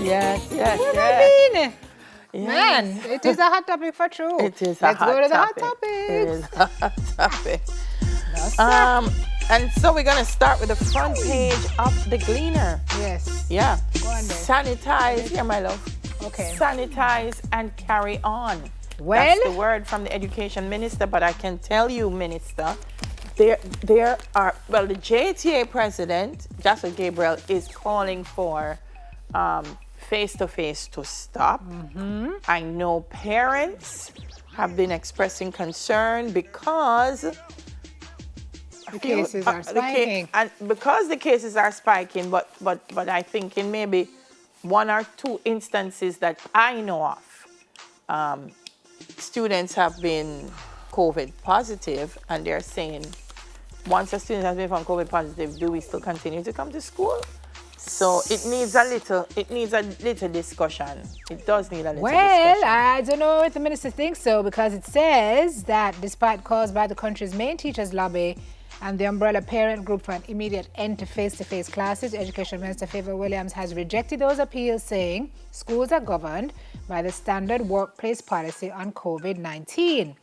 Yes, yes, You know what yes. I mean? Yes. Man, it is a hot topic for true. It is Let's a hot go to the hot topic. topics. It is a hot topic. No, sir. And so we're gonna start with the front page of the Gleaner. Yes. Yeah. Go on then. Sanitize, here my love. Okay. Sanitize and carry on. Well, That's the word from the education minister, but I can tell you, minister, there are, well, the JTA president, Joshua Gabriel, is calling for face-to-face to stop. I know parents have been expressing concern because the cases are spiking. and because the cases are spiking, but I think in maybe one or two instances that I know of, students have been COVID positive, and they're saying, once a student has been found COVID positive, do we still continue to come to school? So it needs a little discussion. It does need a little discussion. Well, I don't know if the minister thinks so, because it says that despite calls by the country's main teachers lobby and the umbrella parent group for an immediate end to face-to-face classes, Education Minister Favour Williams has rejected those appeals, saying schools are governed by the standard workplace policy on COVID-19.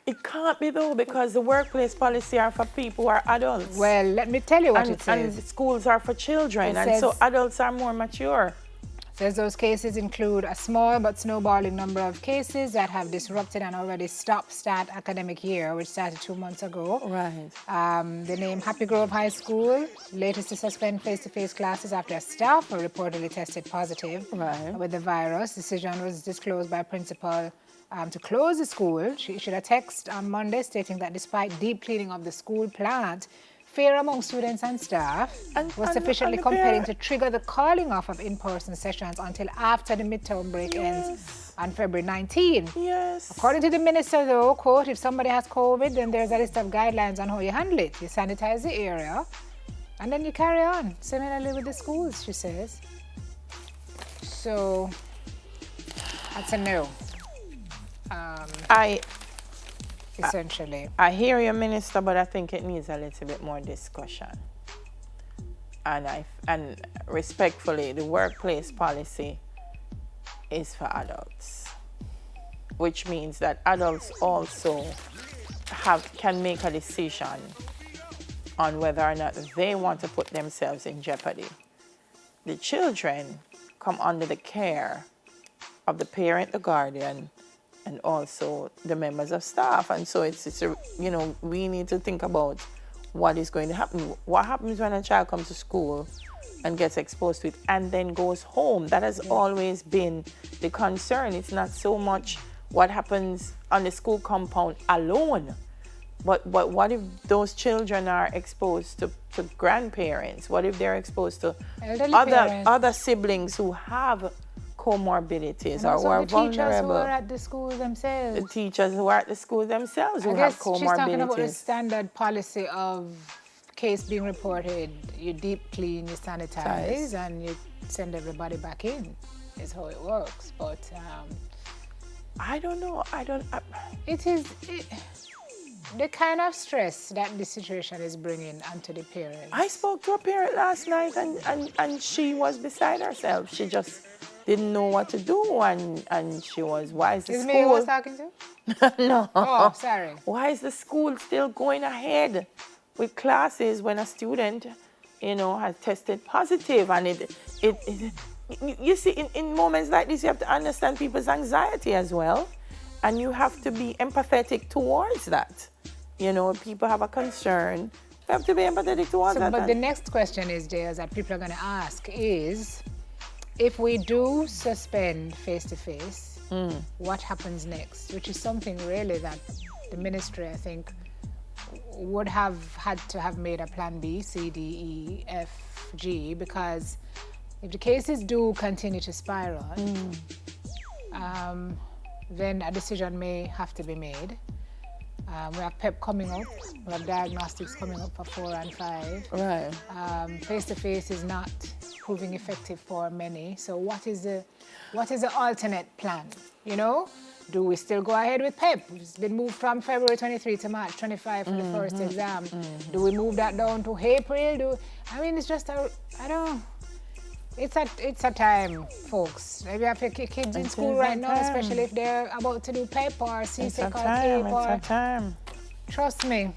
It can't be though, because the workplace policy are for people who are adults. Well, let me tell you what it And says. schools are for children, It and says- so adults are more mature. Says those cases include a small but snowballing number of cases that have disrupted an already stop-start academic year, which started 2 months ago. Right. The name Happy Grove High School, latest to suspend face-to-face classes after a staff were reportedly tested positive with the virus. Decision was disclosed by principal to close the school. She issued a text on Monday stating that despite deep cleaning of the school plant, fear among students and staff was sufficiently compelling to trigger the calling off of in-person sessions until after the midterm break ends on February 19. Yes. According to the minister, though, quote, if somebody has COVID, then there's a list of guidelines on how you handle it. You sanitize the area, and then you carry on. Similarly with the schools, she says. So, that's a no. Essentially. I hear you, Minister, but I think it needs a little bit more discussion. And respectfully, the workplace policy is for adults, which means that adults also can make a decision on whether or not they want to put themselves in jeopardy. The children come under the care of the parent, the guardian, and also the members of staff. And so we need to think about what is going to happen. What happens when a child comes to school and gets exposed to it and then goes home? That has always been the concern. It's not so much what happens on the school compound alone, but what if those children are exposed to grandparents? What if they're exposed to other siblings who have comorbidities or who are vulnerable? The teachers who are at the school themselves. The teachers who are at the school themselves who have comorbidities. She's talking about the standard policy of case being reported, you deep clean, you sanitize, and you send everybody back in, is how it works. But I don't know. It is the kind of stress that the situation is bringing onto the parents. I spoke to a parent last night, and she was beside herself. She just didn't know what to do, and she was, why is the Is school... me who was talking to? No. Oh, sorry. Why is the school still going ahead with classes when a student, has tested positive? And you see, in moments like this, you have to understand people's anxiety as well, and you have to be empathetic towards that. People have a concern. You have to be empathetic towards that. But the next question is, Jayas, that people are going to ask is, if we do suspend face-to-face, what happens next? Which is something really that the ministry, I think, would have had to have made a plan B, C, D, E, F, G, because if the cases do continue to spiral, then a decision may have to be made. We have PEP coming up, we have diagnostics coming up for 4 and 5. Right. Face-to-face is not proving effective for many. So what is the alternate plan? Do we still go ahead with PEP? It's been moved from February 23 to March 25 for the first exam. Do we move that down to April? It's just I don't. It's a time, folks. Maybe have your kids in school right now, especially if they're about to do paper or CSEC or CAPE. It's a time. Trust me.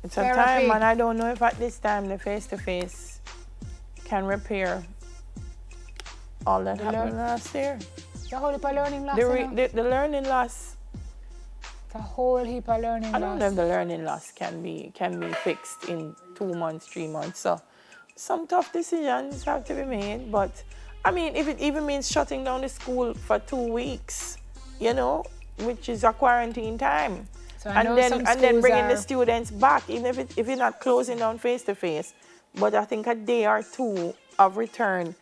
It's a time, and I don't know if at this time the face-to-face can repair all that happened last year. The whole heap of learning loss. The learning loss. The whole heap of learning loss. I don't know if the learning loss can be fixed in 2 months, 3 months. So some tough decisions have to be made. But I mean, if it even means shutting down the school for 2 weeks, you know, which is a quarantine time. So and then bringing the students back, even if you're not closing down face to face, but I think a day or two of return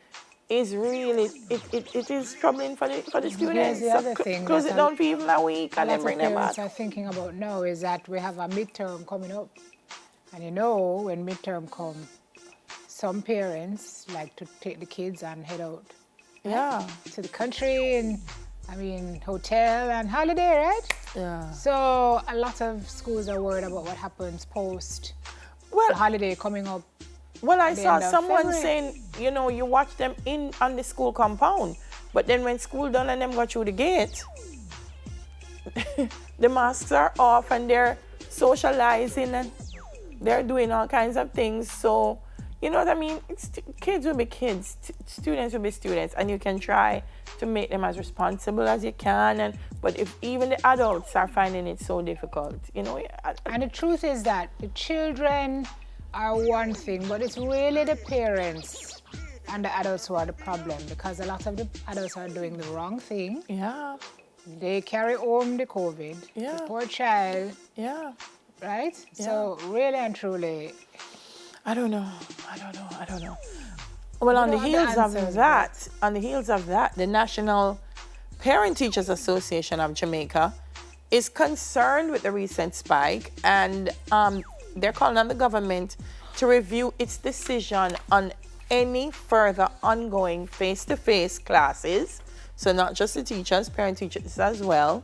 is really it is troubling for the students. Here's the other thing. Close it down for even a week and then bring them back. What parents are thinking about now is that we have a midterm coming up, and you know when midterm come, some parents like to take the kids and head out. Yeah. To the country and. I mean, hotel and holiday, right? Yeah. So a lot of schools are worried about what happens post the holiday coming up. Well, I saw someone saying, you know, you watch them on the school compound, but then when school done and them go through the gate, the masks are off and they're socializing and they're doing all kinds of things. So, you know what I mean? Kids will be kids, students will be students, and you can try to make them as responsible as you can. But if even the adults are finding it so difficult, you know. And the truth is that the children are one thing, but it's really the parents and the adults who are the problem, because a lot of the adults are doing the wrong thing. Yeah. They carry home the COVID. Yeah. The poor child. Yeah. Right? Yeah. So really and truly. I don't know. Well, on the heels of that, the National Parent Teachers Association of Jamaica is concerned with the recent spike, and they're calling on the government to review its decision on any further ongoing face-to-face classes, so not just the teachers, parent teachers as well,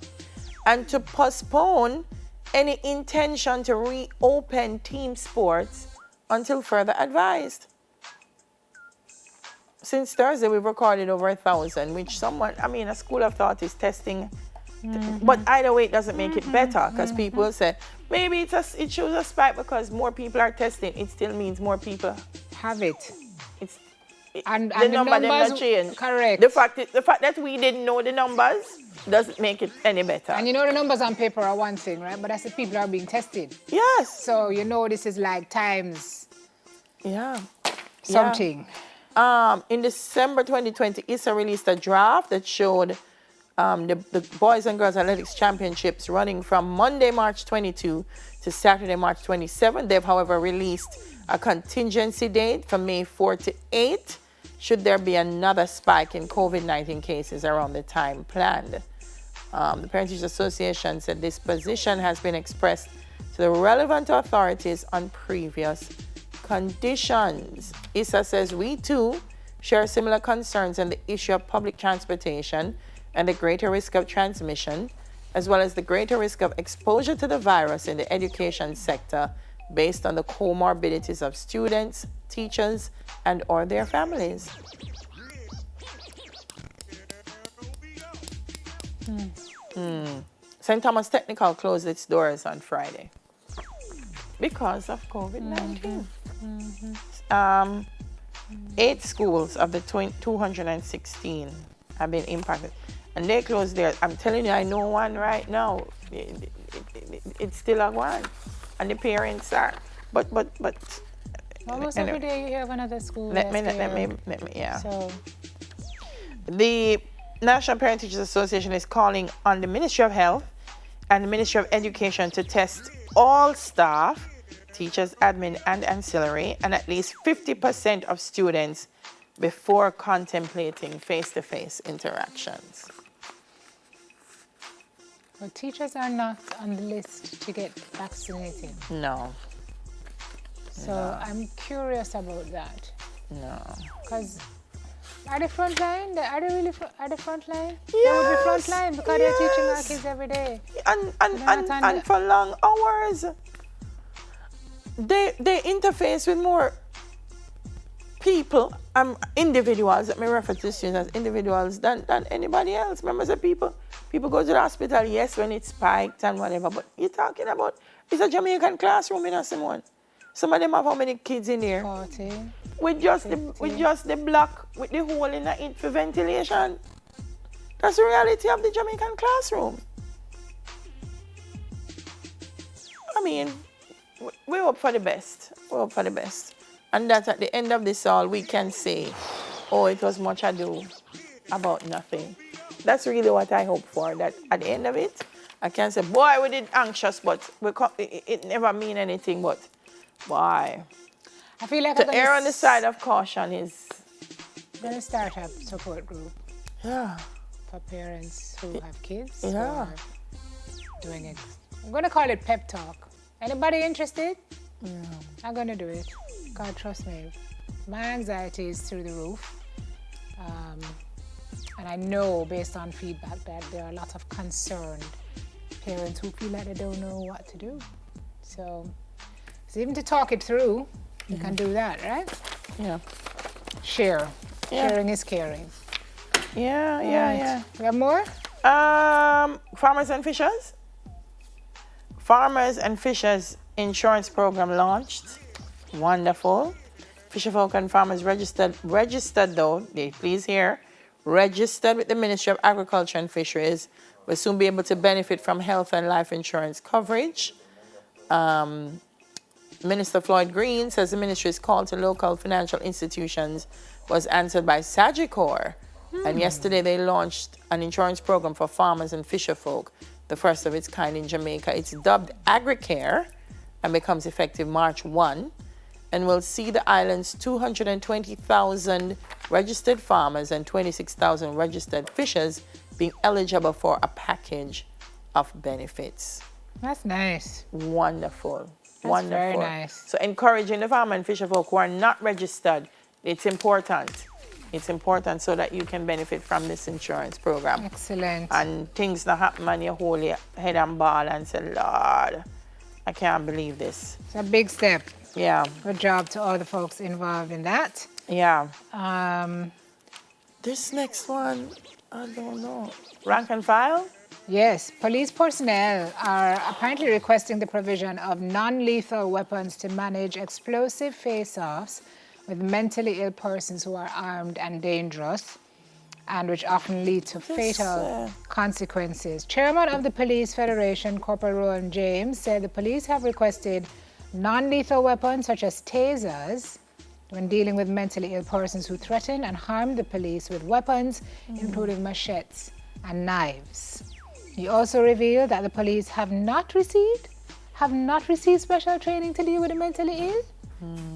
and to postpone any intention to reopen team sports until further advised. Since Thursday, we've recorded over 1,000, which a school of thought is testing. But either way, it doesn't make it better, because people say, maybe it shows a spike because more people are testing. It still means more people have it. And the numbers not change. Correct. The fact that we didn't know the numbers doesn't make it any better. And you know the numbers on paper are one thing, right? But that's the people are being tested. Yes. So you know this is like times. Yeah. Something. Yeah. In December 2020, ISA released a draft that showed the Boys and Girls Athletics Championships running from Monday, March 22 to Saturday, March 27. They've, however, released a contingency date from May 4 to 8, should there be another spike in COVID-19 cases around the time planned. The Parent Teachers Association said this position has been expressed to the relevant authorities on previous conditions. ISA says we too share similar concerns on the issue of public transportation and the greater risk of transmission, as well as the greater risk of exposure to the virus in the education sector based on the comorbidities of students, teachers, and or their families. St. Thomas Technical closed its doors on Friday because of COVID-19. 8 schools of the 216 have been impacted, and they closed theirs. I'm telling you, I know one right now. It's still a one, and the parents are. But. Almost every day you hear of another school. Let me. Yeah. So. The National Parent Teachers Association is calling on the Ministry of Health and the Ministry of Education to test all staff, teachers, admin, and ancillary, and at least 50% of students before contemplating face-to-face interactions. Well, teachers are not on the list to get vaccinated. No. So I'm curious about that. No. Because are they front line? Are they really at the front line? Yes. They would be front line because they're teaching our kids every day. And for long hours. They interface with more people, individuals, let me refer to students as individuals than anybody else. Remember, the people go to the hospital, yes, when it's spiked and whatever, but you're talking about, it's a Jamaican classroom, Simone. Some of them have how many kids in there? 40. With just the block, with the hole in it for ventilation. That's the reality of the Jamaican classroom. I mean, we hope for the best. We hope for the best. And that at the end of this all, we can say, oh, it was much ado about nothing. That's really what I hope for, that at the end of it, I can say, boy, we did anxious, but it never mean anything, but boy. I feel like to err on the side of caution is... I'm going to start a support group. Yeah. For parents who have kids. Yeah. Doing it. I'm going to call it pep talk. Anybody interested? Yeah. I'm going to do it. God, trust me. My anxiety is through the roof. And I know, based on feedback, that there are a lot of concerned parents who feel like they don't know what to do. So even to talk it through, you can do that, right? Yeah. Share. Yeah. Sharing is caring. Yeah, Right. yeah. We have more? Farmers and Fishers. Farmers and Fishers insurance program launched. Wonderful. Fisherfolk and farmers registered though, please hear, registered with the Ministry of Agriculture and Fisheries will soon be able to benefit from health and life insurance coverage. Minister Floyd Green says the ministry's call to local financial institutions was answered by Sagicor. And yesterday they launched an insurance program for farmers and fisherfolk, the first of its kind in Jamaica. It's dubbed AgriCare and becomes effective March 1 and will see the island's 220,000 registered farmers and 26,000 registered fishers being eligible for a package of benefits. That's nice. Wonderful. That's Wonderful. very nice. So encouraging the farmer and fisherfolk who are not registered, it's important. It's important so that you can benefit from this insurance program. Excellent. And things not happen and you hold your head and ball and say, Lord, I can't believe this. It's a big step. Yeah. Good job to all the folks involved in that. Yeah. Um, This next one, I don't know. Rank and file? Yes, police personnel are apparently requesting the provision of non-lethal weapons to manage explosive face-offs with mentally ill persons who are armed and dangerous, and which often lead to fatal consequences. Chairman of the Police Federation, Corporal Rowan James, said the police have requested non-lethal weapons such as tasers when dealing with mentally ill persons who threaten and harm the police with weapons, including machetes and knives. He also revealed that the police have not received special training to deal with the mentally ill.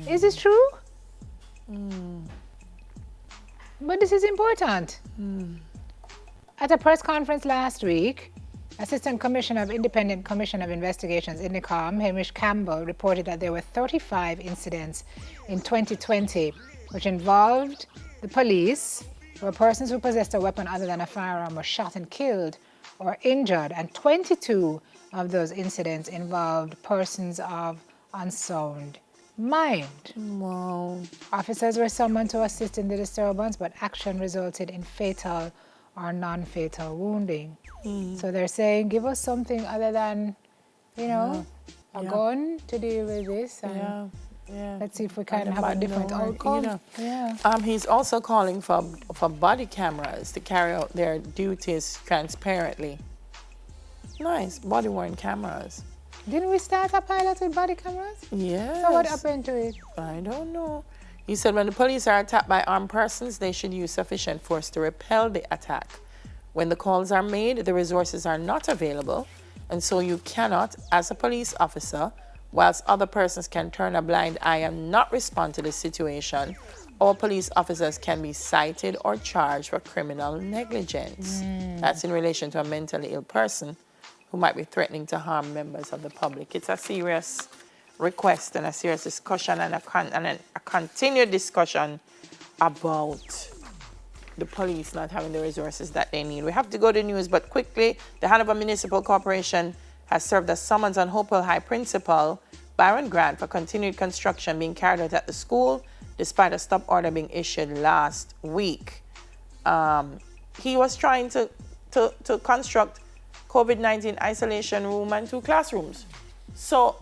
Is this true? But this is important. At a press conference last week, Assistant Commissioner of Independent Commission of Investigations, INDICOM, Hamish Campbell, reported that there were 35 incidents in 2020 which involved the police, where persons who possessed a weapon other than a firearm were shot and killed or injured, and 22 of those incidents involved persons of unsound mind. Wow. Officers were summoned to assist in the disturbance, but action resulted in fatal or non-fatal wounding. So they're saying, give us something other than, a gun to deal with this. And let's see if we can have a different outcome. He's also calling for body cameras to carry out their duties transparently. Nice, body-worn cameras. Didn't we start a pilot with body cameras? Yes. So what happened to it? I don't know. He said when the police are attacked by armed persons, they should use sufficient force to repel the attack. When the calls are made, the resources are not available, and so you cannot, as a police officer, whilst other persons can turn a blind eye and not respond to the situation, all police officers can be cited or charged for criminal negligence. That's in relation to a mentally ill person who might be threatening to harm members of the public. It's a serious request and a serious discussion and a continued discussion about the police not having the resources that they need. We have to go to news, but quickly, the Hanover Municipal Corporation has served a summons on Hopewell High Principal Byron Grant for continued construction being carried out at the school despite a stop order being issued last week. He was trying to construct COVID-19 isolation room and 2 classrooms. So,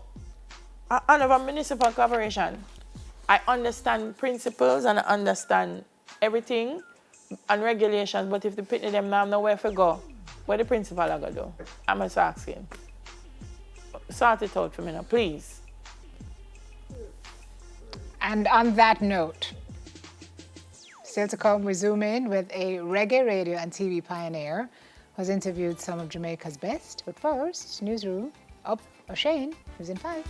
under a municipal corporation, I understand principles and I understand everything and regulations, but if the pitney them now know where to go, what the principal are going to do? I must ask him. Sort it out for me now, please. And on that note, still to come, we zoom in with a reggae radio and TV pioneer who's interviewed some of Jamaica's best. But first, Newsroom, up O'Shane, who's in 5.